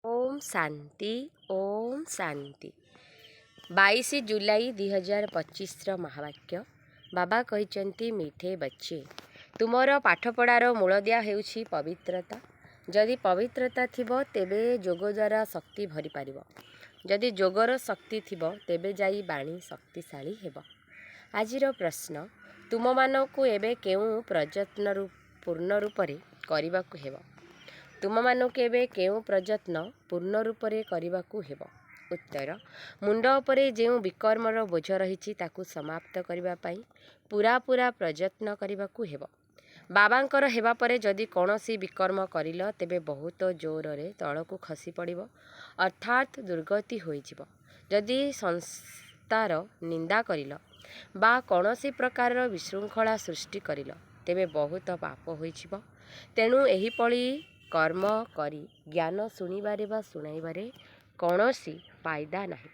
ओम शांति ओम शांति 22 जुलाई 2025 महावाक्य बाबा कहते मीठे बच्चे तुमर पाठपढ़ार मूलदिया हेउछि पवित्रता। जदि पवित्रता थिबो तेबे जोग द्वारा शक्ति भरी पारिबो। जदि जोगर शक्ति थिबो तेबे जाई बाणी शक्तिशाली हेबो। आजिर प्रश्न तुम मानकु एबे केउ प्रयत्न पूर्ण रूपरे करिबाकु हेबो। तुम मानक एबे केउ प्रयत्न पूर्ण रूपरे करिबाकु हेबो। उत्तर मुंड उपरे जेउ विकर्मर बोझ रही ताकू समाप्त करिबा पई पूरा पूरा प्रयत्न करिबाकु हेबो। बाबांकर हेबा परे जदि कोनोसी विकर्म करिल तेबे बहुत जोर रे तळकू खसी पड़िबो अर्थात दुर्गति होइजिबो। जदि संस्थार निंदा करिल बा कोनोसी प्रकार विशृंखला सृष्टि करिल तेबे बहुत पाप होइजिबो। तेणु एही पळी कर्म करी ज्ञान शुणिबारे बा शुणाइबारे कौनसी फायदा नहीं।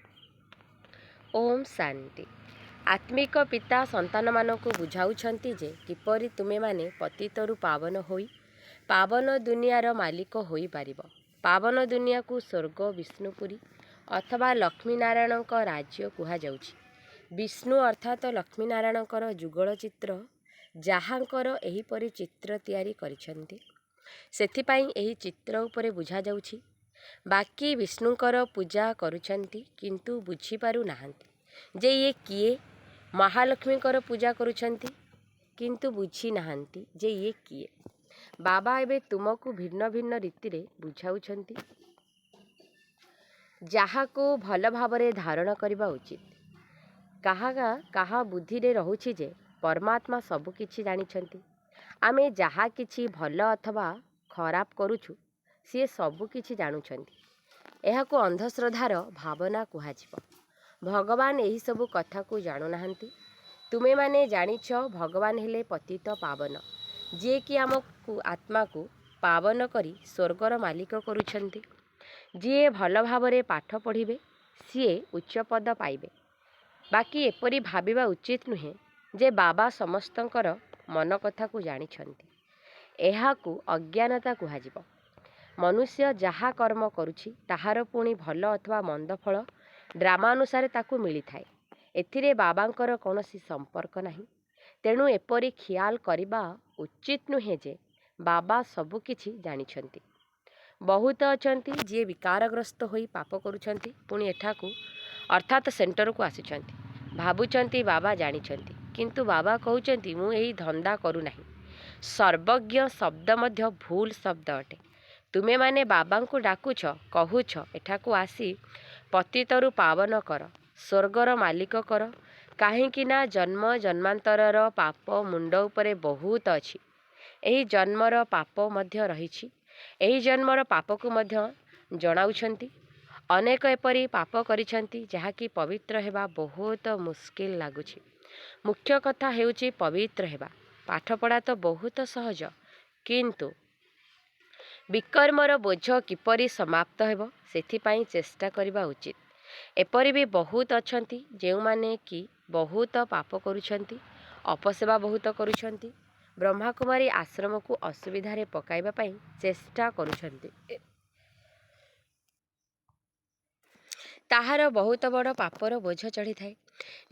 ओम शांति। आत्मिक पिता संतान मानकु बुझाउछंती जे किपरि तुमे माने पतितरु पावन होई पावन दुनियार मालिक होई पारिबो। पावन दुनिया को स्वर्ग विष्णुपुरी अथवा लक्ष्मीनारायणक राज्य कुहा जाउछि। विष्णु अर्थात लक्ष्मीनारायणकर जुगल चित्र जहाँकर एहीपरि चित्र तैयारी करिछंती सेथिपाई एही चित्र उपरे बुझा जाउछि। बाकी विष्णुकर पूजा करुछंती किंतु बुझी पारु नाहंती जे ये किए। महालक्ष्मीकर पूजा करुछंती किंतु बुझी नाहंती जे ये किए। बाबा एबे तुमको भिन्न भिन्न रीति रे बुझाउछंती जाहाको भल भावरे धारण करिबा उचित। काहा बुद्धि रे रहुछि जे परमात्मा सब किछि जानिछंती। आमे जहा किछि भल अथवा खराब करुछु सी सबु किछि जानुछंती। एहाको अंधश्रद्धार भावना कुहाजिबो। भगवान एही सबु कथा को जानु नाहंती। तुमे माने जानिछ भगवान हेले पतित पावन जे कि आमको आत्मा को पावन करी स्वर्गर मालिक करुछंती। जी भल भावरे पाठ पढ़िबे सी उच्च पद पाइबे। बाकी एपरी भाबिबा उचित नुहे जे बाबा समस्तंकर मन कथा को जानिछंती। एहाकू अज्ञानता कुहाजिबो। मनुष्य जहा कर्म करुछि ताहार पुणी भल अथवा मंद फल ड्रामानुसार ताकू मिली थाए। एथिरे बाबांकर कौनसी संपर्क नहीं। तेणु एपरी ख्याल करिबा उचित नुहे जे बाबा सबु किछि जानिछंती। बहुत अछंती जे विकारग्रस्त होई पाप करुछंती पुणी एठाकू अर्थात सेंटर को आसिछंती भाबुछंती बाबा जानिछंती किंतु बाबा कहउछंती मु एही धंदा करू नाही। सर्वज्ञ शब्द मध्य भूल शब्द अटे। तुमे माने बाबा को डाकुछ कहुछ एठाकू आसी पतितरु पावन कर स्वर्गर मालिक कर काहेकि ना जन्म जन्मांतरर पाप मुंड उपरे बहुत अछि। एही जन्मर पाप मध्य रहिछि। एही जन्मर पाप को मध्य जणाउछंती। अनेक एपरी पाप करिछंती जहाँकि पवित्र हेबा बहुत मुश्किल लागुछि। मुख्य कथा हेउछि पवित्र हेबा। पाठपढ़ा तो बहुत सहज किंतु विकर्मर बोझ किपरि समाप्त हेबो सेथिपाई चेष्टा करिबा उचित। एपरि भी बहुत अछंती जेउ माने कि बहुत पाप करुछंती अपसेवा बहुत करुछंती ब्रह्मा कुमारी आश्रम को असुविधा रे पकाइबा पई चेष्टा करुछंती। ताहार बहुत बड़ पापर बोझ चढ़ी थाए।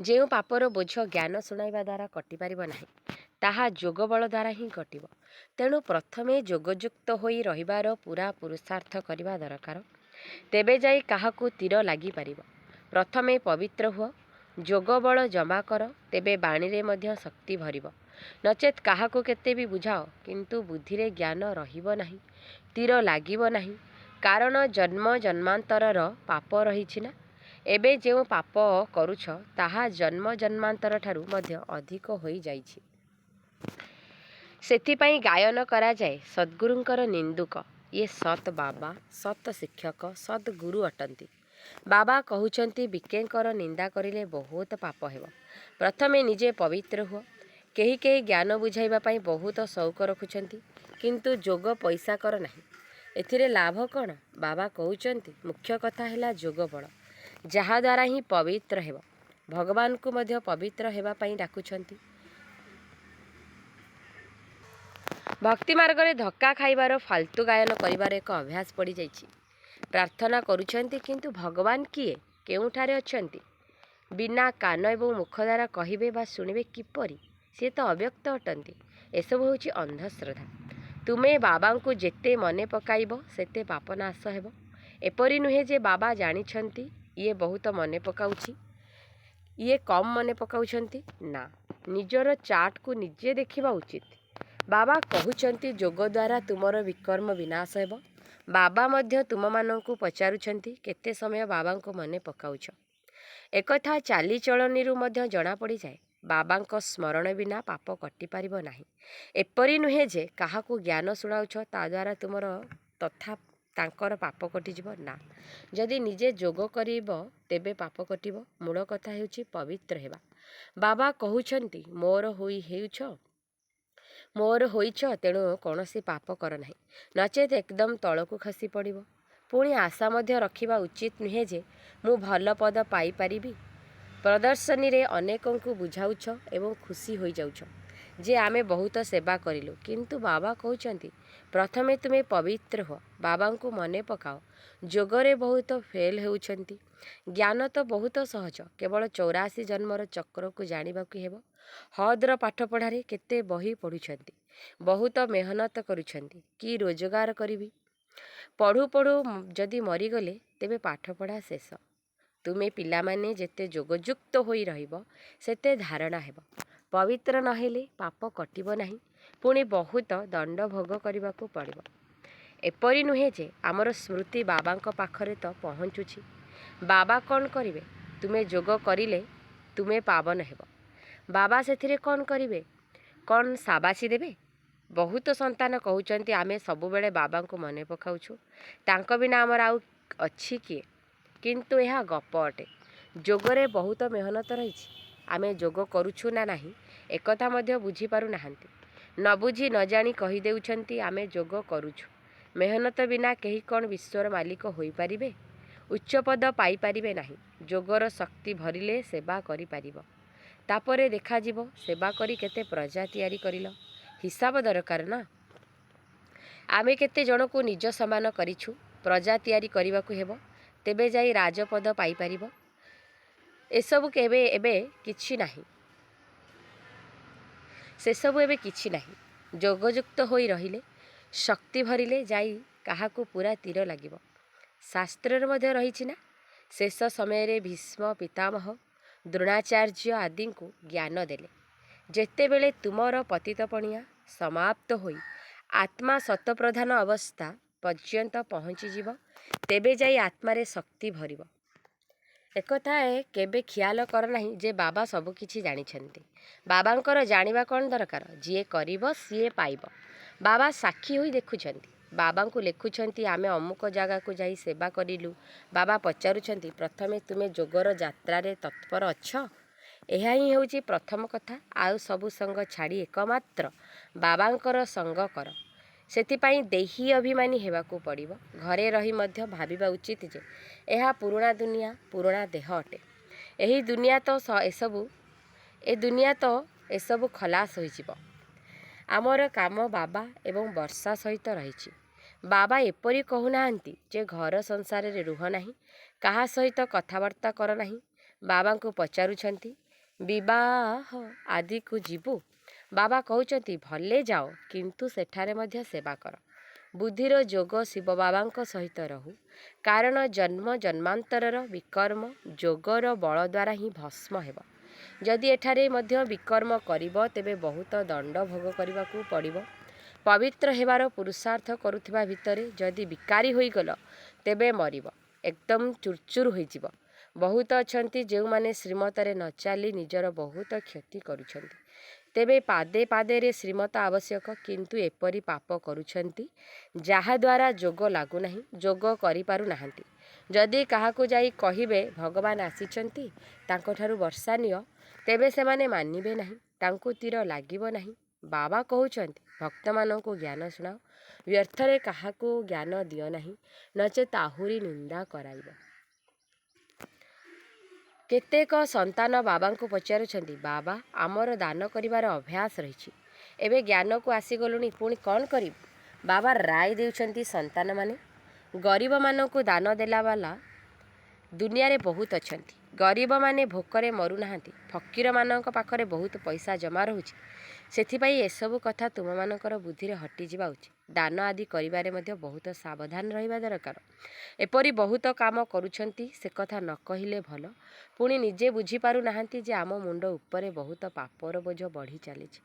जेउ पापर बोझ ज्ञान शुणाइबा द्वारा कटि पारिब नाही ताहा जोग बल द्वारा ही कटिब। तेणु प्रथमे जोगयुक्त होई रहिबार पूरा पुरुषार्थ करिबा दरकार तेबे जाई काहाकू तीर लागी पारिब। प्रथमे पवित्र हुଅ जोग बल जमा कर तेबे बाणी रे मध्य शक्ति भरिब। नचेत काहाकू केते भी बुझाओ किंतु बुद्धि रे ज्ञान रहिब नाही तीर लागिब नाही कारण जन्म जन्मांतरर पाप रहिछि ना। एबे जेउ पाप करुछ ताहा जन्म जन्मांतर ठारू मध्य अधिक होई जाइछि। सेथिपाई गायन करा जाए सद्गुरुंकर निंदुक ये सत बाबा सत शिक्षक सत गुरु अटंती। बाबा कहउछंती विकेंकर निंदा करिले बहुत पाप हेबो। प्रथमे निजे पवित्र हुଅ। केही केही ज्ञान बुझाइबा पाई बहुत शौक रखुछंती किंतु जोग पैसा कर नाही। एथिरे लाभ कौन? बाबा कहउछंती मुख्य कथा हैला जोग बल जहा द्वारा ही पवित्र हेबो। भगवान को मध्य पवित्र हेबा पाई डाकुछंती। भक्ति मार्ग रे धक्का खाइबार फालतू गायन करिबार एक अभ्यास पड़ी जाइछि। ପ୍ରାର୍ଥନା କରୁଛନ୍ତି, କିନ୍ତୁ ଭଗବାନ କିଏ, କେଉଁଠାରେ ଅଛନ୍ତି? ବିନା କାନ ଏବଂ ମୁଖ ଦ୍ୱାରା କହିବେ ବା ଶୁଣିବେ କିପରି? ସିଏ ତ ଅବ୍ୟକ୍ତ ଅଟନ୍ତି। ଏସବୁ ହେଉଛି ଅନ୍ଧଶ୍ରଦ୍ଧା। ତୁମେ ବାବାଙ୍କୁ ଯେତେ ମନେ ପକାଇବ ସେତେ ପାପ ନାଶ ହେବ। ଏପରି ନୁହେଁ ଯେ ବାବା ଜାଣିଛନ୍ତି ଇଏ ବହୁତ ମନେ ପକାଉଛି, ଇଏ କମ୍ ମନେ ପକାଉଛନ୍ତି। ନା, ନିଜର ଚାର୍ଟକୁ ନିଜେ ଦେଖିବା ଉଚିତ। ବାବା କହୁଛନ୍ତି ଯୋଗ ଦ୍ୱାରା ତୁମର ବିକର୍ମ ବିନାଶ ହେବ। ବାବା ମଧ୍ୟ ତୁମମାନଙ୍କୁ ପଚାରୁଛନ୍ତି କେତେ ସମୟ ବାବାଙ୍କୁ ମନେ ପକାଉଛ। ଏକଥା ଚାଲିଚଳଣିରୁ ମଧ୍ୟ ଜଣାପଡ଼ିଯାଏ। ବାବାଙ୍କ ସ୍ମରଣ ବିନା ପାପ କଟିପାରିବ ନାହିଁ। ଏପରି ନୁହେଁ ଯେ କାହାକୁ ଜ୍ଞାନ ଶୁଣାଉଛ ତାଦ୍ୱାରା ତୁମର ତଥା ତାଙ୍କର ପାପ କଟିଯିବ। ନା, ଯଦି ନିଜେ ଯୋଗ କରିବ ତେବେ ପାପ କଟିବ। ମୂଳ କଥା ହେଉଛି ପବିତ୍ର ହେବା। ବାବା କହୁଛନ୍ତି ମୋର ହୋଇଛ ତେଣୁ କୌଣସି ପାପ କର ନାହିଁ, ନଚେତ୍ ଏକଦମ ତଳକୁ ଖସି ପଡ଼ିବ। ପୁଣି ଆଶା ମଧ୍ୟ ରଖିବା ଉଚିତ ନୁହେଁ ଯେ ମୁଁ ଭଲ ପଦ ପାଇପାରିବି। ପ୍ରଦର୍ଶନୀରେ ଅନେକଙ୍କୁ ବୁଝାଉଛ ଏବଂ ଖୁସି ହୋଇଯାଉଛ ଯେ ଆମେ ବହୁତ ସେବା କରିଲୁ, କିନ୍ତୁ ବାବା କହୁଛନ୍ତି ପ୍ରଥମେ ତୁମେ ପବିତ୍ର ହୁଅ, ବାବାଙ୍କୁ ମନେ ପକାଅ। ଯୋଗରେ ବହୁତ ଫେଲ୍ ହେଉଛନ୍ତି। ଜ୍ଞାନ ତ ବହୁତ ସହଜ, କେବଳ 84 ଜନ୍ମର ଚକ୍ରକୁ ଜାଣିବାକୁ ହେବ। ହଦ୍ର ପାଠପଢ଼ାରେ କେତେ ବହି ପଢ଼ୁଛନ୍ତି, ବହୁତ ମେହନତ କରୁଛନ୍ତି, କି ରୋଜଗାର କରିବି? ପଢ଼ୁ ପଢ଼ୁ ଯଦି ମରିଗଲେ ତେବେ ପାଠପଢ଼ା ଶେଷ। ତୁମେ ପିଲାମାନେ ଯେତେ ଯୋଗଯୁକ୍ତ ହୋଇ ରହିବ ସେତେ ଧାରଣା ହେବ। ପବିତ୍ର ନହେଲେ ପାପ କଟିବ ନାହିଁ, ପୁଣି ବହୁତ ଦଣ୍ଡ ଭୋଗ କରିବାକୁ ପଡ଼ିବ। ଏପରି ନୁହେଁ ଯେ ଆମର ସ୍ମୃତି ବାବାଙ୍କ ପାଖରେ ତ ପହଞ୍ଚୁଛି। ବାବା କ'ଣ କରିବେ? ତୁମେ ଯୋଗ କରିଲେ ତୁମେ ପାବନ ହେବ। ବାବା ସେଥିରେ କ'ଣ କରିବେ? କ'ଣ ସାବାସି ଦେବେ? ବହୁତ ସନ୍ତାନ କହୁଛନ୍ତି ଆମେ ସବୁବେଳେ ବାବାଙ୍କୁ ମନେ ପକାଉଛୁ, ତାଙ୍କ ବିନା ଆମର ଆଉ ଅଛି କିଏ? କିନ୍ତୁ ଏହା ଗପ ଅଟେ। ଯୋଗରେ ବହୁତ ମେହନତ ରହିଛି। ଆମେ ଯୋଗ କରୁଛୁ ନା ନାହିଁ ଏକଥା ମଧ୍ୟ ବୁଝିପାରୁନାହାନ୍ତି। ନ ବୁଝି ନ ଜାଣି କହିଦେଉଛନ୍ତି ଆମେ ଯୋଗ କରୁଛୁ। ମେହନତ ବିନା କେହି କ'ଣ ବିଶ୍ୱର ମାଲିକ ହୋଇପାରିବେ? ଉଚ୍ଚପଦ ପାଇପାରିବେ ନାହିଁ। ଯୋଗର ଶକ୍ତି ଭରିଲେ ସେବା କରିପାରିବ। ତାପରେ ଦେଖାଯିବ ସେବା କରି କେତେ ପ୍ରଜା ତିଆରି କରିଲ। ହିସାବ ଦରକାର ନା। ଆମେ କେତେ ଜଣକୁ ନିଜ ସମାନ କରିଛୁ। ପ୍ରଜା ତିଆରି କରିବାକୁ ହେବ, ତେବେ ଯାଇ ରାଜପଦ ପାଇପାରିବ। ଏସବୁ ଏବେ କିଛି ନାହିଁ। ସେସବୁ ଏବେ କିଛି ନାହିଁ। ଯୋଗଯୁକ୍ତ ହୋଇ ରହିଲେ, ଶକ୍ତି ଭରିଲେ ଯାଇ କାହାକୁ ପୁରା ତୀର ଲାଗିବ। ଶାସ୍ତ୍ରରେ ମଧ୍ୟ ରହିଛି ନା, ଶେଷ ସମୟରେ ଭୀଷ୍ମ ପିତାମହ ଦ୍ରୋଣାଚାର୍ଯ୍ୟ ଆଦିଙ୍କୁ ଜ୍ଞାନ ଦେଲେ, ଯେତେବେଳେ ତୁମର ପତିତପଣିଆ ସମାପ୍ତ ହୋଇ ଆତ୍ମା ଶତପ୍ରଧାନ ଅବସ୍ଥା ପର୍ଯ୍ୟନ୍ତ ପହଞ୍ଚିଯିବ, ତେବେ ଯାଇ ଆତ୍ମାରେ ଶକ୍ତି ଭରିବ। ଏକଥା କେବେ ଖିଆଲ କର ନାହିଁ ଯେ ବାବା ସବୁକିଛି ଜାଣିଛନ୍ତି। ବାବାଙ୍କର ଜାଣିବା କ'ଣ ଦରକାର? ଯିଏ କରିବ ସିଏ ପାଇବ। ବାବା ସାକ୍ଷୀ ହୋଇ ଦେଖୁଛନ୍ତି। ବାବାଙ୍କୁ ଲେଖୁଛନ୍ତି ଆମେ ଅମୁକ ଜାଗାକୁ ଯାଇ ସେବା କରିଲୁ। ବାବା ପଚାରୁଛନ୍ତି ପ୍ରଥମେ ତୁମେ ଯୋଗର ଯାତ୍ରାରେ ତତ୍ପର ଅଛ? ଏହା ହିଁ ହେଉଛି ପ୍ରଥମ କଥା। ଆଉ ସବୁ ସଙ୍ଗ ଛାଡ଼ି ଏକମାତ୍ର ବାବାଙ୍କର ସଙ୍ଗ କର। ସେଥିପାଇଁ ଦେହୀ ଅଭିମାନୀ ହେବାକୁ ପଡ଼ିବ। ଘରେ ରହି ମଧ୍ୟ ଭାବିବା ଉଚିତ ଯେ ଏହା ପୁରୁଣା ଦୁନିଆ, ପୁରୁଣା ଦେହ ଅଟେ। ଏ ଦୁନିଆ ତ ଏସବୁ ଖଲାସ ହୋଇଯିବ। ଆମର କାମ ବାବା ଏବଂ ବର୍ଷା ସହିତ ରହିଛି। ବାବା ଏପରି କହୁନାହାନ୍ତି ଯେ ଘର ସଂସାରରେ ରୁହ ନାହିଁ, କାହା ସହିତ କଥାବାର୍ତ୍ତା କର ନାହିଁ। ବାବାଙ୍କୁ ପଚାରୁଛନ୍ତି ବିବାହ ଆଦିକୁ ଯିବୁ? ବାବା କହୁଛନ୍ତି ଭଲେ ଯାଅ, କିନ୍ତୁ ସେଠାରେ ମଧ୍ୟ ସେବା କର। ବୁଦ୍ଧିର ଯୋଗ ଶିବ ବାବାଙ୍କ ସହିତ ରହୁ, କାରଣ ଜନ୍ମ ଜନ୍ମାନ୍ତରର ବିକର୍ମ ଯୋଗର ବଳ ଦ୍ୱାରା ହିଁ ଭସ୍ମ ହେବ। ଯଦି ଏଠାରେ ମଧ୍ୟ ବିକର୍ମ କରିବ ତେବେ ବହୁତ ଦଣ୍ଡ ଭୋଗ କରିବାକୁ ପଡ଼ିବ। ପବିତ୍ର ହେବାର ପୁରୁଷାର୍ଥ କରୁଥିବା ଭିତରେ ଯଦି ବିକାରୀ ହୋଇଗଲ ତେବେ ମରିବ, ଏକଦମ ଚୁରଚୁର ହୋଇଯିବ। ବହୁତ ଅଛନ୍ତି ଯେଉଁମାନେ ଶ୍ରୀମତରେ ନ ଚାଲି ନିଜର ବହୁତ କ୍ଷତି କରୁଛନ୍ତି। ତେବେ ପାଦେ ପାଦେରେ ଶ୍ରୀମତ ଆବଶ୍ୟକ, କିନ୍ତୁ ଏପରି ପାପ କରୁଛନ୍ତି ଯାହାଦ୍ୱାରା ଯୋଗ ଲାଗୁନାହିଁ, ଯୋଗ କରିପାରୁନାହାନ୍ତି। ଯଦି କାହାକୁ ଯାଇ କହିବେ ଭଗବାନ ଆସିଛନ୍ତି, ତାଙ୍କଠାରୁ ବର୍ଷା ନିଅ, ତେବେ ସେମାନେ ମାନିବେ ନାହିଁ, ତାଙ୍କୁ ତୀର ଲାଗିବ ନାହିଁ। ବାବା କହୁଛନ୍ତି ଭକ୍ତମାନଙ୍କୁ ଜ୍ଞାନ ଶୁଣାଅ, ବ୍ୟର୍ଥରେ କାହାକୁ ଜ୍ଞାନ ଦିଅ ନାହିଁ, ନଚେତ୍ ଆହୁରି ନିନ୍ଦା କରାଇବ। କେତେକ ସନ୍ତାନ ବାବାଙ୍କୁ ପଚାରୁଛନ୍ତି ବାବା ଆମର ଦାନ କରିବାର ଅଭ୍ୟାସ ରହିଛି, ଏବେ ଜ୍ଞାନକୁ ଆସିଗଲୁଣି, ପୁଣି କ'ଣ କରିବୁ? ବାବା ରାୟ ଦେଉଛନ୍ତି ସନ୍ତାନମାନେ ଗରିବମାନଙ୍କୁ ଦାନ ଦେଲା ବାଲା ଦୁନିଆରେ ବହୁତ ଅଛନ୍ତି। ଗରିବମାନେ ଭୋକରେ ମରୁନାହାନ୍ତି। ଫକୀରମାନଙ୍କ ପାଖରେ ବହୁତ ପଇସା ଜମା ରହୁଛି। ସେଥିପାଇଁ ଏସବୁ କଥା ତୁମମାନଙ୍କର ବୁଦ୍ଧିରେ ହଟିଯିବା ଉଚିତ। ଦାନ ଆଦି କରିବାରେ ମଧ୍ୟ ବହୁତ ସାବଧାନ ରହିବା ଦରକାର। ଏପରି ବହୁତ କାମ କରୁଛନ୍ତି, ସେ କଥା ନ କହିଲେ ଭଲ। ପୁଣି ନିଜେ ବୁଝିପାରୁନାହାନ୍ତି ଯେ ଆମ ମୁଣ୍ଡ ଉପରେ ବହୁତ ପାପର ବୋଝ ବଢ଼ି ଚାଲିଛି।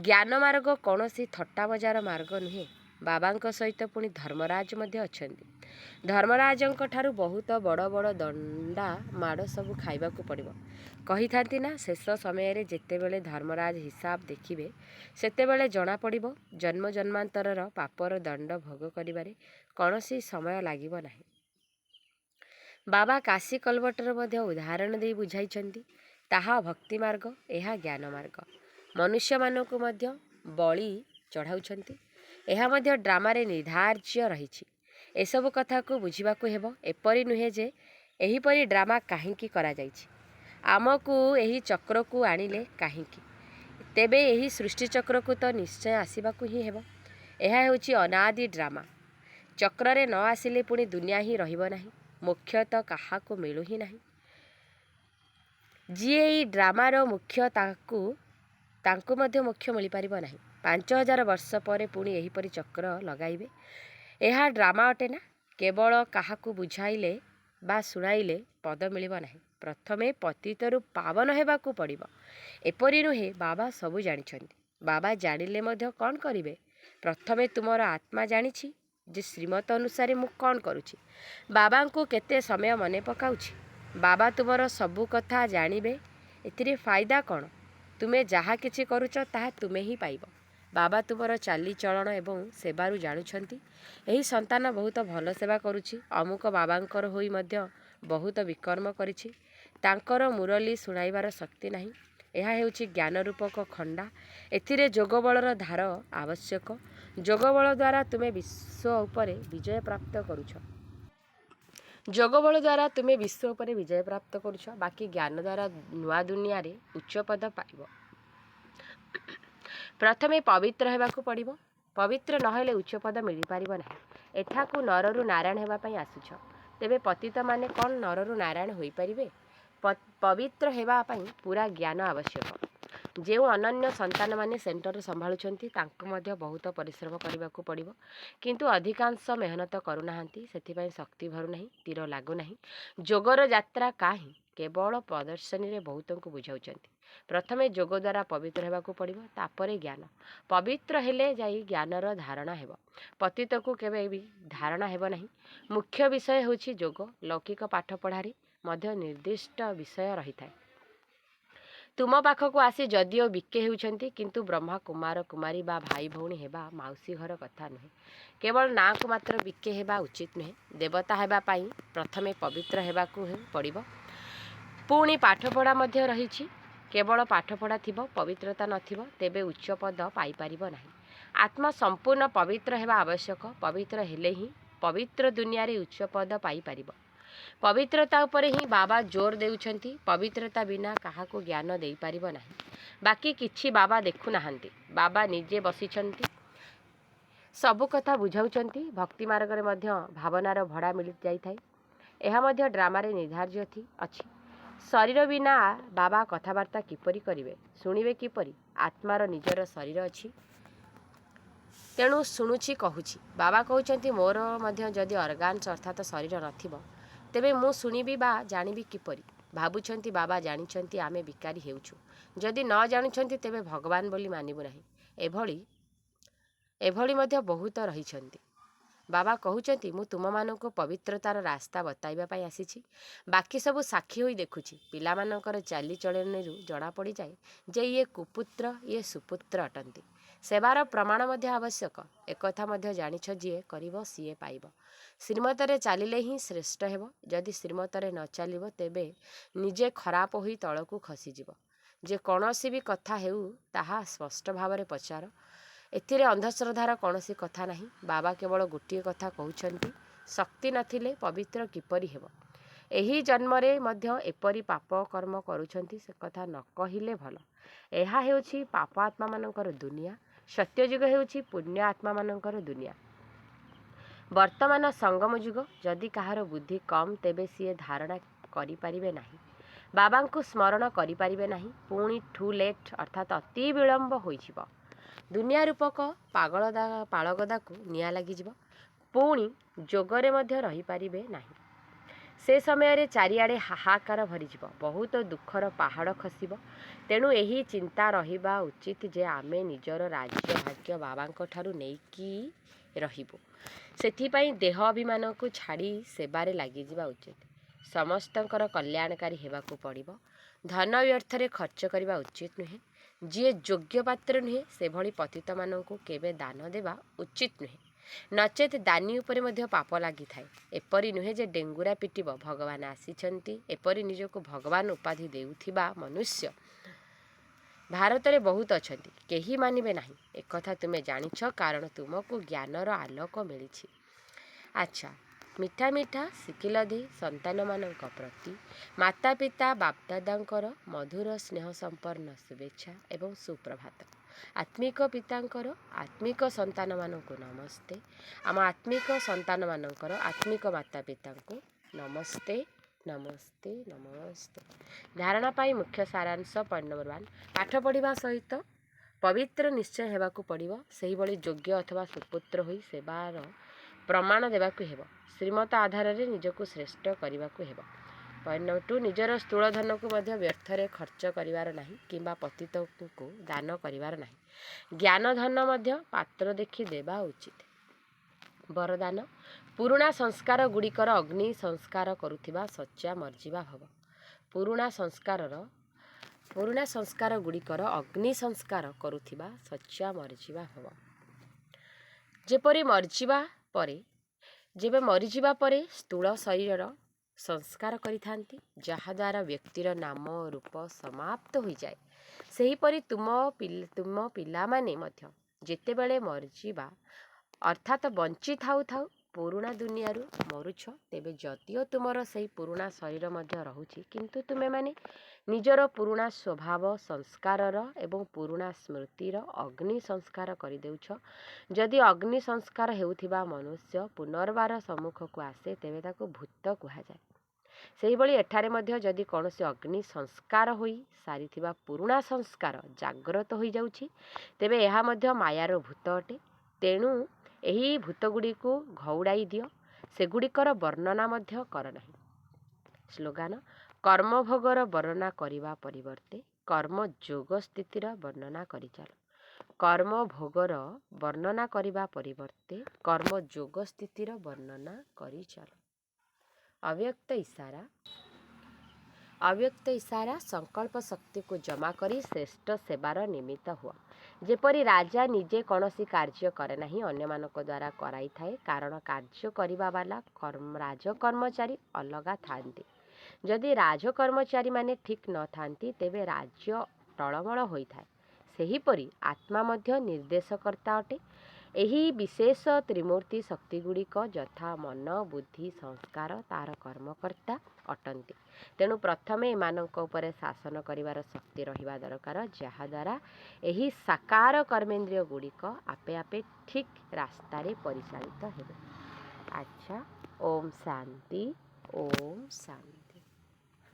ଜ୍ଞାନ ମାର୍ଗ କୌଣସି ଥଟ୍ଟା ମଜାର ମାର୍ଗ ନୁହେଁ। ବାବାଙ୍କ ସହିତ ପୁଣି ଧର୍ମରାଜ ମଧ୍ୟ ଅଛନ୍ତି। ଧର୍ମରାଜଙ୍କ ଠାରୁ ବହୁତ ବଡ଼ ବଡ଼ ଦଣ୍ଡା ମାଡ଼ ସବୁ ଖାଇବାକୁ ପଡ଼ିବ। କହିଥାନ୍ତି ନା, ଶେଷ ସମୟରେ ଯେତେବେଳେ ଧର୍ମରାଜ ହିସାବ ଦେଖିବେ, ସେତେବେଳେ ଜଣାପଡ଼ିବ ଜନ୍ମ ଜନ୍ମାନ୍ତରର ପାପର ଦଣ୍ଡ ଭୋଗ କରିବାରେ କୌଣସି ସମୟ ଲାଗିବ ନାହିଁ। ବାବା କାଶୀ କଲବଟର ମଧ୍ୟ ଉଦାହରଣ ଦେଇ ବୁଝାଇଛନ୍ତି। ତାହା ଭକ୍ତି ମାର୍ଗ, ଏହା ଜ୍ଞାନ ମାର୍ଗ। ମନୁଷ୍ୟମାନଙ୍କୁ ମଧ୍ୟ ବଳି ଚଢ଼ାଉଛନ୍ତି। ଏହା ମଧ୍ୟ ଡ୍ରାମାରେ ନିର୍ଦ୍ଧାର୍ଯ୍ୟ ରହିଛି। ଏସବୁ କଥାକୁ ବୁଝିବାକୁ ହେବ। ଏପରି ନୁହେଁ ଯେ ଏହିପରି ଡ୍ରାମା କାହିଁକି କରାଯାଇଛି, ଆମକୁ ଏହି ଚକ୍ରକୁ ଆଣିଲେ କାହିଁକି? ତେବେ ଏହି ସୃଷ୍ଟିଚକ୍ରକୁ ତ ନିଶ୍ଚୟ ଆସିବାକୁ ହିଁ ହେବ। ଏହା ହେଉଛି ଅନାଦି ଡ୍ରାମା। ଚକ୍ରରେ ନ ଆସିଲେ ପୁଣି ଦୁନିଆ ହିଁ ରହିବ ନାହିଁ। ମୋକ୍ଷ ତ କାହାକୁ ମିଳୁ ହିଁ ନାହିଁ। ଯିଏ ଏହି ଡ୍ରାମାର ମୁଖ୍ୟ, ତାଙ୍କୁ ମଧ୍ୟ ମୋକ୍ଷ ମିଳିପାରିବ ନାହିଁ। 5000 ବର୍ଷ ପରେ ପୁଣି ଏହିପରି ଚକ୍ର ଲଗାଇବେ। ଏହା ଡ୍ରାମା ଅଟେ ନା? କେବଳ କାହାକୁ ବୁଝାଇଲେ ବା ଶୁଣାଇଲେ ପଦ ମିଳିବ ନାହିଁ। ପ୍ରଥମେ ପତିତରୁ ପାବନ ହେବାକୁ ପଡ଼ିବ। ଏପରି ନୁହେଁ ବାବା ସବୁ ଜାଣିଛନ୍ତି। ବାବା ଜାଣିଲେ ମଧ୍ୟ କ'ଣ କରିବେ? ପ୍ରଥମେ ତୁମର ଆତ୍ମା ଜାଣିଛି ଯେ ଶ୍ରୀମତ ଅନୁସାରେ ମୁଁ କ'ଣ କରୁଛି। ବାବାଙ୍କୁ କେତେ ସମୟ ମନେ ପକାଉଛି। ବାବା ତୁମର ସବୁ କଥା ଜାଣିବେ। ଏଥିରେ ଫାଇଦା କ'ଣ? ତୁମେ ଯାହା କିଛି କରୁଛ ତାହା ତୁମେ ହିଁ ପାଇବ। ବାବା ତୁମର ଚାଲିଚଳନ ଏବଂ ସେବାରୁ ଜାଣୁଛନ୍ତି। ଏହି ସନ୍ତାନ ବହୁତ ଭଲ ସେବା କରୁଛି। ଅମୁକ ବାବାଙ୍କର ହୋଇ ମଧ୍ୟ ବହୁତ ବିକର୍ମ କରିଛି। ତାଙ୍କର ମୁରଲି ଶୁଣାଇବାର ଶକ୍ତି ନାହିଁ। ଏହା ହେଉଛି ଜ୍ଞାନ ରୂପକ ଖଣ୍ଡା। ଏଥିରେ ଯୋଗବଳର ଧାର ଆବଶ୍ୟକ। ଯୋଗବଳ ଦ୍ୱାରା ତୁମେ ବିଶ୍ୱ ଉପରେ ବିଜୟ ପ୍ରାପ୍ତ କରୁଛ। ଯୋଗବଳ ଦ୍ୱାରା ତୁମେ ବିଶ୍ୱ ଉପରେ ବିଜୟ ପ୍ରାପ୍ତ କରୁଛ। ବାକି ଜ୍ଞାନ ଦ୍ୱାରା ନୂଆ ଦୁନିଆରେ ଉଚ୍ଚ ପଦ ପାଇବ। ପ୍ରଥମେ ପବିତ୍ର ହେବାକୁ ପଡ଼ିବ। ପବିତ୍ର ନହେଲେ ଉଚ୍ଚ ପଦ ମିଳିପାରିବ ନାହିଁ। ଏଠାକୁ ନରରୁ ନାରାୟଣ ହେବା ପାଇଁ ଆସିଛ। ତେବେ ପତିତମାନେ କ'ଣ ନରରୁ ନାରାୟଣ ହୋଇପାରିବେ? ପବିତ୍ର ହେବା ପାଇଁ ପୂରା ଜ୍ଞାନ ଆବଶ୍ୟକ। ଯେଉଁ ଅନନ୍ୟ ସନ୍ତାନମାନେ ସେଣ୍ଟର ସମ୍ଭାଳୁଛନ୍ତି, ତାଙ୍କୁ ମଧ୍ୟ ବହୁତ ପରିଶ୍ରମ କରିବାକୁ ପଡ଼ିବ। କିନ୍ତୁ ଅଧିକାଂଶ ମେହନତ କରୁନାହାନ୍ତି। ସେଥିପାଇଁ ଶକ୍ତି ଭରୁନାହିଁ, ତୀର ଲାଗୁନାହିଁ। ଯୋଗର ଯାତ୍ରା କାହିଁ? କେବଳ ପ୍ରଦର୍ଶନୀରେ ବହୁତଙ୍କୁ ବୁଝାଉଛନ୍ତି। ପ୍ରଥମେ ଯୋଗ ଦ୍ୱାରା ପବିତ୍ର ହେବାକୁ ପଡ଼ିବ, ତାପରେ ଜ୍ଞାନ। ପବିତ୍ର ହେଲେ ଯାଇ ଜ୍ଞାନର ଧାରଣା ହେବ। ପତିତକୁ କେବେ ବି ଧାରଣା ହେବ ନାହିଁ। ମୁଖ୍ୟ ବିଷୟ ହେଉଛି ଯୋଗ। ଲୌକିକ ପାଠପଢ଼ାରେ ମଧ୍ୟ ନିର୍ଦ୍ଦିଷ୍ଟ ବିଷୟ ରହିଥାଏ। ତୁମ ପାଖକୁ ଆସି ଯଦିଓ ବିକେ ହେଉଛନ୍ତି, କିନ୍ତୁ ବ୍ରହ୍ମା କୁମାର କୁମାରୀ ବା ଭାଇ ଭଉଣୀ ହେବା ମାଉସୀ ଘର କଥା ନୁହେଁ। କେବଳ ନାଁକୁ ମାତ୍ର ବିକେ ହେବା ଉଚିତ ନୁହେଁ। ଦେବତା ହେବା ପାଇଁ ପ୍ରଥମେ ପବିତ୍ର ହେବାକୁ ପଡ଼ିବ। ପୁଣି ପାଠପଢ଼ା ମଧ୍ୟ ରହିଛି। କେବଳ ପାଠପଢ଼ା ଥିବ, ପବିତ୍ରତା ନଥିବ, ତେବେ ଉଚ୍ଚ ପଦ ପାଇପାରିବ ନାହିଁ। ଆତ୍ମା ସମ୍ପୂର୍ଣ୍ଣ ପବିତ୍ର ହେବା ଆବଶ୍ୟକ। ପବିତ୍ର ହେଲେ ହିଁ ପବିତ୍ର ଦୁନିଆରେ ଉଚ୍ଚ ପଦ ପାଇପାରିବ। ପବିତ୍ରତା ଉପରେ ହିଁ ବାବା ଜୋର ଦେଉଛନ୍ତି। ପବିତ୍ରତା ବିନା କାହାକୁ ଜ୍ଞାନ ଦେଇପାରିବ ନାହିଁ। ବାକି କିଛି ବାବା ଦେଖୁନାହାନ୍ତି। ବାବା ନିଜେ ବସିଛନ୍ତି, ସବୁ କଥା ବୁଝାଉଛନ୍ତି। ଭକ୍ତି ମାର୍ଗରେ ମଧ୍ୟ ଭାବନାର ଭଡ଼ା ମିଳିଯାଇଥାଏ। ଏହା ମଧ୍ୟ ଡ୍ରାମାରେ ନିର୍ଦ୍ଧାର୍ଯ୍ୟ ଅଛି। ଶରୀର ବିନା ବାବା କଥାବାର୍ତ୍ତା କିପରି କରିବେ? ଶୁଣିବେ କିପରି? ଆତ୍ମାର ନିଜର ଶରୀର ଅଛି, ତେଣୁ ଶୁଣୁଛି, କହୁଛି। ବାବା କହୁଛନ୍ତି, ମୋର ମଧ୍ୟ ଯଦି ଅର୍ଗାନ୍ସ ଅର୍ଥାତ୍ ଶରୀର ନଥିବ, ତେବେ ମୁଁ ଶୁଣିବି ବା ଜାଣିବି କିପରି? ଭାବୁଛନ୍ତି ବାବା ଜାଣିଛନ୍ତି, ଆମେ ବିକାରୀ ହେଉଛୁ। ଯଦି ନ ଜାଣୁଛନ୍ତି ତେବେ ଭଗବାନ ବୋଲି ମାନିବୁ ନାହିଁ। ଏଭଳି ମଧ୍ୟ ବହୁତ ରହିଛନ୍ତି। ବାବା କହୁଛନ୍ତି, ମୁଁ ତୁମମାନଙ୍କୁ ପବିତ୍ରତାର ରାସ୍ତା ବତାଇବା ପାଇଁ ଆସିଛି। ବାକି ସବୁ ସାକ୍ଷୀ ହୋଇ ଦେଖୁଛି। ପିଲାମାନଙ୍କର ଚାଲିଚଳନୀରୁ ଜଣାପଡ଼ିଯାଏ ଯେ ଇଏ କୁପୁତ୍ର, ଇଏ ସୁପୁତ୍ର ଅଟନ୍ତି। ସେବାର ପ୍ରମାଣ ମଧ୍ୟ ଆବଶ୍ୟକ। ଏକଥା ମଧ୍ୟ ଜାଣିଛ, ଯିଏ କରିବ ସିଏ ପାଇବ। ଶ୍ରୀମତରେ ଚାଲିଲେ ହିଁ ଶ୍ରେଷ୍ଠ ହେବ। ଯଦି ଶ୍ରୀମତରେ ନ ଚାଲିବ, ତେବେ ନିଜେ ଖରାପ ହୋଇ ତଳକୁ ଖସିଯିବ। ଯେ କୌଣସି ବି କଥା ହେଉ, ତାହା ସ୍ପଷ୍ଟ ଭାବରେ ପଚାର। ଏଥିରେ ଅନ୍ଧଶ୍ରଦ୍ଧାର କୌଣସି କଥା ନାହିଁ। ବାବା କେବଳ ଗୋଟିଏ କଥା କହୁଛନ୍ତି, ଶକ୍ତି ନଥିଲେ ପବିତ୍ର କିପରି ହେବ? ଏହି ଜନ୍ମରେ ମଧ୍ୟ ଏପରି ପାପ କର୍ମ କରୁଛନ୍ତି, ସେ କଥା ନ କହିଲେ ଭଲ। ଏହା ହେଉଛି ପାପ ଆତ୍ମାମାନଙ୍କର ଦୁନିଆ। ସତ୍ୟଯୁଗ ହେଉଛି ପୁଣ୍ୟ ଆତ୍ମାମାନଙ୍କର ଦୁନିଆ। ବର୍ତ୍ତମାନ ସଙ୍ଗମ ଯୁଗ। ଯଦି କାହାର ବୁଦ୍ଧି କମ୍ ତେବେ ସିଏ ଧାରଣା କରିପାରିବେ ନାହିଁ, ବାବାଙ୍କୁ ସ୍ମରଣ କରିପାରିବେ ନାହିଁ। ପୁଣି ଟୁ ଲେଟ୍ ଅର୍ଥାତ୍ ଅତି ବିଳମ୍ବ ହୋଇଯିବ। ଦୁନିଆ ରୂପକ ପାଳଗଦାକୁ ନିଆଁ ଲାଗିଯିବ। ପୁଣି ଯୋଗରେ ମଧ୍ୟ ରହିପାରିବେ ନାହିଁ। ସେ ସମୟରେ ଚାରିଆଡ଼େ ହାହାକାର ଭରିଯିବ, ବହୁତ ଦୁଃଖର ପାହାଡ଼ ଖସିବ। ତେଣୁ ଏହି ଚିନ୍ତା ରହିବା ଉଚିତ ଯେ ଆମେ ନିଜର ରାଜ୍ୟ ଭାଗ୍ୟ ବାବାଙ୍କଠାରୁ ନେଇକି ରହିବୁ। ସେଥିପାଇଁ ଦେହ ଅଭିମାନକୁ ଛାଡ଼ି ସେବାରେ ଲାଗିଯିବା ଉଚିତ। ସମସ୍ତଙ୍କର କଲ୍ୟାଣକାରୀ ହେବାକୁ ପଡ଼ିବ। ଧନ ବ୍ୟର୍ଥରେ ଖର୍ଚ୍ଚ କରିବା ଉଚିତ ନୁହେଁ। ଯିଏ ଯୋଗ୍ୟ ପାତ୍ର ନୁହେଁ ସେଭଳି ପତିତମାନଙ୍କୁ କେବେ ଦାନ ଦେବା ଉଚିତ ନୁହେଁ। ନଚେତ୍ ଦାନୀ ଉପରେ ମଧ୍ୟ ପାପ ଲାଗିଥାଏ। ଏପରି ନୁହେଁ ଯେ ଡେଙ୍ଗୁରା ପିଟିବ ଭଗବାନ ଆସିଛନ୍ତି, ଏପରି ନିଜକୁ ଭଗବାନ ଉପାଧି ଦେଉଥିବା ମନୁଷ୍ୟ ଭାରତରେ ବହୁତ ଅଛନ୍ତି। କେହି ମାନିବେ ନାହିଁ, ଏକଥା ତୁମେ ଜାଣିଛ, କାରଣ ତୁମକୁ ଜ୍ଞାନର ଆଲୋକ ମିଳିଛି। ଆଚ୍ଛା, ମିଠା ମିଠା ଶିକିଲଧି ସନ୍ତାନମାନଙ୍କ ପ୍ରତି ମାତା ପିତା ବାପଦାଦାଙ୍କର ମଧୁର ସ୍ନେହ ସମ୍ପନ୍ନ ଶୁଭେଚ୍ଛା ଏବଂ ସୁପ୍ରଭାତ। ଆତ୍ମିକ ପିତାଙ୍କର ଆତ୍ମିକ ସନ୍ତାନମାନଙ୍କୁ ନମସ୍ତେ। ଆମ ଆତ୍ମିକ ସନ୍ତାନମାନଙ୍କର ଆତ୍ମିକ ମାତା ପିତାଙ୍କୁ ନମସ୍ତେ ନମସ୍ତେ ନମସ୍ତେ। ଧାରଣା ପାଇଁ ମୁଖ୍ୟ ସାରାଂଶ। ପଏଣ୍ଟ ନମ୍ବର 1, ପାଠ ପଢ଼ିବା ସହିତ ପବିତ୍ର ନିଶ୍ଚୟ ହେବାକୁ ପଡ଼ିବ। ସେହିଭଳି ଯୋଗ୍ୟ ଅଥବା ସୁପୁତ୍ର ହୋଇ ସେବାର ପ୍ରମାଣ ଦେବାକୁ ହେବ। ଶ୍ରୀମତ ଆଧାରରେ ନିଜକୁ ଶ୍ରେଷ୍ଠ କରିବାକୁ ହେବ। ପଏଣ୍ଟ ନମ୍ବର 2, ନିଜର ସ୍ଥୂଳ ଧନକୁ ମଧ୍ୟ ବ୍ୟର୍ଥରେ ଖର୍ଚ୍ଚ କରିବାର ନାହିଁ କିମ୍ବା ପତିତଙ୍କୁ ଦାନ କରିବାର ନାହିଁ। ଜ୍ଞାନ ଧନ ମଧ୍ୟ ପାତ୍ର ଦେଖି ଦେବା ଉଚିତ। ବରଦାନ। ପୁରୁଣା ସଂସ୍କାର ଗୁଡ଼ିକର ଅଗ୍ନି ସଂସ୍କାର କରୁଥିବା ସଚ୍ଚା ମର୍ଜିବା ଭବ। ପୁରୁଣା ସଂସ୍କାର ଗୁଡ଼ିକର ଅଗ୍ନି ସଂସ୍କାର କରୁଥିବା ସଚ୍ଚା ମର୍ଜିବା ଭବ। ଯେବେ ମରିଯିବା ପରେ ସ୍ଥୂଳ ଶରୀରର ସଂସ୍କାର କରିଥାନ୍ତି, ଯାହାଦ୍ୱାରା ବ୍ୟକ୍ତିର ନାମ ରୂପ ସମାପ୍ତ ହୋଇଯାଏ। ସେହିପରି ତୁମ ପିଲାମାନେ ମଧ୍ୟ ଯେତେବେଳେ ମରିଯିବା ଅର୍ଥାତ୍ ବଞ୍ଚି ଥାଉ ଥାଉ ପୁରୁଣା ଦୁନିଆରୁ ମରୁଛ, ତେବେ ଯଦିଓ ତୁମର ସେହି ପୁରୁଣା ଶରୀର ମଧ୍ୟ ରହୁଛି, କିନ୍ତୁ ତୁମେମାନେ ନିଜର ପୁରୁଣା ସ୍ୱଭାବ ସଂସ୍କାରର ଏବଂ ପୁରୁଣା ସ୍ମୃତିର ଅଗ୍ନି ସଂସ୍କାର କରିଦେଉଛ। ଯଦି ଅଗ୍ନି ସଂସ୍କାର ହେଉଥିବା ମନୁଷ୍ୟ ପୁନର୍ବାର ସମ୍ମୁଖକୁ ଆସେ ତେବେ ତାକୁ ଭୂତ କୁହାଯାଏ। ସେହିଭଳି ଏଠାରେ ମଧ୍ୟ ଯଦି କୌଣସି ଅଗ୍ନି ସଂସ୍କାର ହୋଇ ସାରିଥିବା ପୁରୁଣା ସଂସ୍କାର ଜାଗ୍ରତ ହୋଇଯାଉଛି, ତେବେ ଏହା ମଧ୍ୟ ମାୟାର ଭୂତ ଅଟେ। ତେଣୁ ଏହି ଭୂତଗୁଡ଼ିକୁ ଘଉଡ଼ାଇ ଦିଅ, ସେଗୁଡ଼ିକର ବର୍ଣ୍ଣନା ମଧ୍ୟ କର ନାହିଁ। ସ୍ଲୋଗାନ। କର୍ମଭୋଗର ବର୍ଣ୍ଣନା କରିବା ପରିବର୍ତ୍ତେ କର୍ମଯୋଗ ସ୍ଥିତିର ବର୍ଣ୍ଣନା କରିଚାଲ। କର୍ମଭୋଗର ବର୍ଣ୍ଣନା କରିବା ପରିବର୍ତ୍ତେ କର୍ମଯୋଗ ସ୍ଥିତିର ବର୍ଣ୍ଣନା କରିଚାଲ। ଅବ୍ୟକ୍ତ ଇଶାରା। ସଂକଳ୍ପ ଶକ୍ତିକୁ ଜମା କରି ଶ୍ରେଷ୍ଠ ସେବାର ନିମିତ୍ତ ହୁଅ। ଯେପରି ରାଜା ନିଜେ କୌଣସି କାର୍ଯ୍ୟ କରେ ନାହିଁ, ଅନ୍ୟମାନଙ୍କ ଦ୍ୱାରା କରାଇଥାଏ, କାରଣ କାର୍ଯ୍ୟ କରିବା ବାଲା ରାଜକର୍ମଚାରୀ ଅଲଗା ଥାଆନ୍ତି। ଯଦି ରାଜକର୍ମଚାରୀମାନେ ଠିକ୍ ନଥାନ୍ତି ତେବେ ରାଜ୍ୟ ଟଳମଳ ହୋଇଥାଏ। ସେହିପରି ଆତ୍ମା ମଧ୍ୟ ନିର୍ଦ୍ଦେଶକର୍ତ୍ତା ଅଟେ। ଏହି ବିଶେଷ ତ୍ରିମୂର୍ତ୍ତି ଶକ୍ତିଗୁଡ଼ିକ ଯଥା ମନ, ବୁଦ୍ଧି, ସଂସ୍କାର ତାହାର କର୍ମକର୍ତ୍ତା ଅଟନ୍ତି। ତେଣୁ ପ୍ରଥମେ ଏମାନଙ୍କ ଉପରେ ଶାସନ କରିବାର ଶକ୍ତି ରହିବା ଦରକାର, ଯାହାଦ୍ୱାରା ଏହି ସାକାର କର୍ମେନ୍ଦ୍ରିୟ ଗୁଡ଼ିକ ଆପେ ଆପେ ଠିକ୍ ରାସ୍ତାରେ ପରିଚାଳିତ ହେବେ। ଆଚ୍ଛା, ଓମ୍ ଶାନ୍ତି, ଓମ୍ ଶାନ୍ତି।